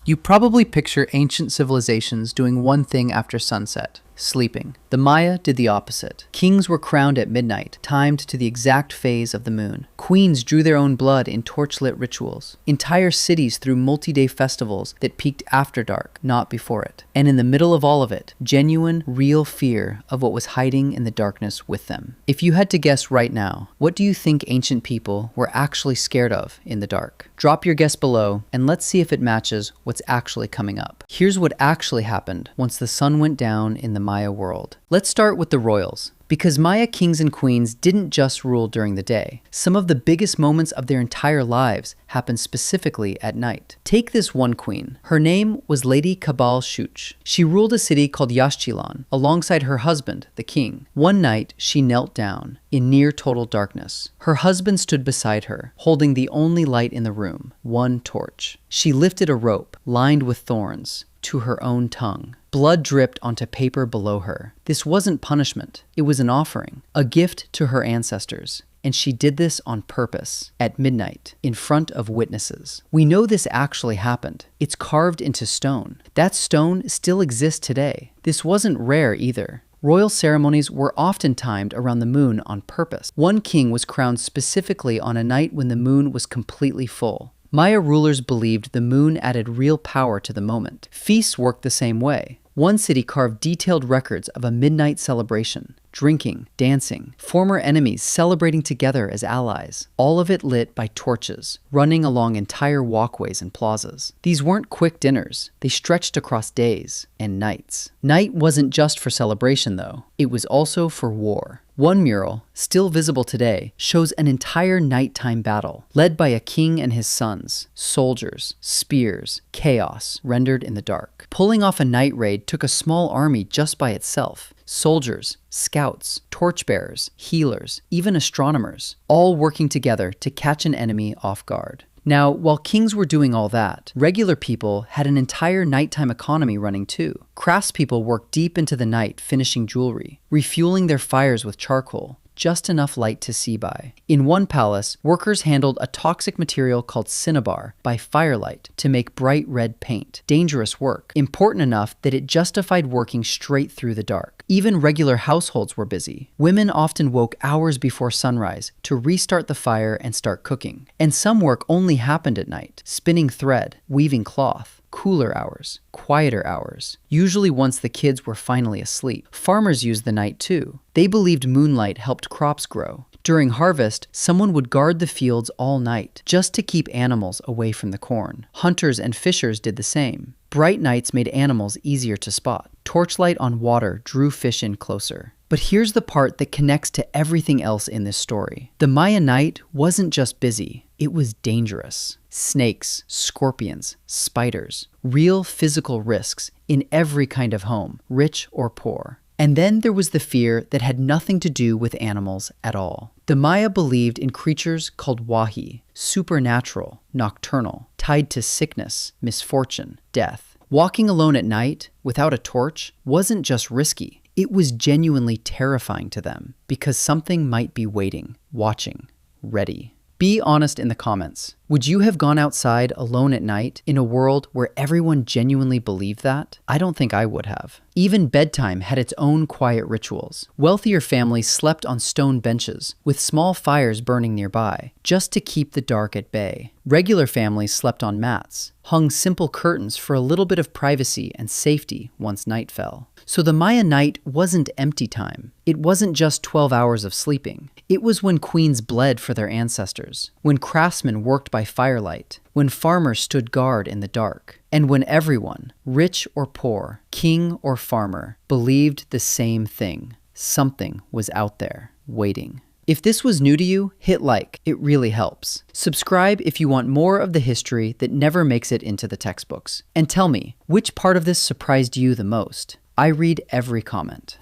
You probably picture ancient civilizations doing one thing after sunset: sleeping. The Maya did the opposite. Kings were crowned at midnight, timed to the exact phase of the moon. Queens drew their own blood in torchlit rituals. Entire cities threw multi-day festivals that peaked after dark, not before it. And in the middle of all of it, genuine, real fear of what was hiding in the darkness with them. If you had to guess right now, what do you think ancient people were actually scared of in the dark? Drop your guess below, and let's see if it matches what's actually coming up. Here's what actually happened once the sun went down in the Maya world. Let's start with the royals. Because Maya kings and queens didn't just rule during the day. Some of the biggest moments of their entire lives happened specifically at night. Take this one queen. Her name was Lady Kabal Shuch. She ruled a city called Yashchilan alongside her husband, the king. One night, she knelt down in near total darkness. Her husband stood beside her, holding the only light in the room, one torch. She lifted a rope lined with thorns to her own tongue. Blood dripped onto paper below her. This wasn't punishment. It was an offering, a gift to her ancestors. And she did this on purpose, at midnight, in front of witnesses. We know this actually happened. It's carved into stone. That stone still exists today. This wasn't rare either. Royal ceremonies were often timed around the moon on purpose. One king was crowned specifically on a night when the moon was completely full. Maya rulers believed the moon added real power to the moment. Feasts worked the same way. One city carved detailed records of a midnight celebration, drinking, dancing, former enemies celebrating together as allies, all of it lit by torches, running along entire walkways and plazas. These weren't quick dinners. They stretched across days and nights. Night wasn't just for celebration, though. It was also for war. One mural, still visible today, shows an entire nighttime battle, led by a king and his sons, soldiers, spears, chaos, rendered in the dark. Pulling off a night raid took a small army just by itself. Soldiers, scouts, torchbearers, healers, even astronomers, all working together to catch an enemy off guard. Now, while kings were doing all that, regular people had an entire nighttime economy running too. Craftspeople worked deep into the night finishing jewelry, refueling their fires with charcoal, just enough light to see by. In one palace, workers handled a toxic material called cinnabar by firelight to make bright red paint. Dangerous work, important enough that it justified working straight through the dark. Even regular households were busy. Women often woke hours before sunrise to restart the fire and start cooking. And some work only happened at night, spinning thread, weaving cloth. Cooler hours, quieter hours, usually once the kids were finally asleep. Farmers used the night too. They believed moonlight helped crops grow. During harvest, someone would guard the fields all night, just to keep animals away from the corn. Hunters and fishers did the same. Bright nights made animals easier to spot. Torchlight on water drew fish in closer. But here's the part that connects to everything else in this story. The Maya night wasn't just busy, it was dangerous. Snakes, scorpions, spiders, real physical risks in every kind of home, rich or poor. And then there was the fear that had nothing to do with animals at all. The Maya believed in creatures called wahi, supernatural, nocturnal, tied to sickness, misfortune, death. Walking alone at night, without a torch, wasn't just risky. It was genuinely terrifying to them, because something might be waiting, watching, ready. Be honest in the comments. Would you have gone outside alone at night in a world where everyone genuinely believed that? I don't think I would have. Even bedtime had its own quiet rituals. Wealthier families slept on stone benches, with small fires burning nearby, just to keep the dark at bay. Regular families slept on mats, hung simple curtains for a little bit of privacy and safety once night fell. So the Maya night wasn't empty time. It wasn't just 12 hours of sleeping. It was when queens bled for their ancestors, when craftsmen worked by firelight, when farmers stood guard in the dark, and when everyone, rich or poor, king or farmer, believed the same thing. Something was out there, waiting. If this was new to you, hit like. It really helps. Subscribe if you want more of the history that never makes it into the textbooks. And tell me, which part of this surprised you the most? I read every comment.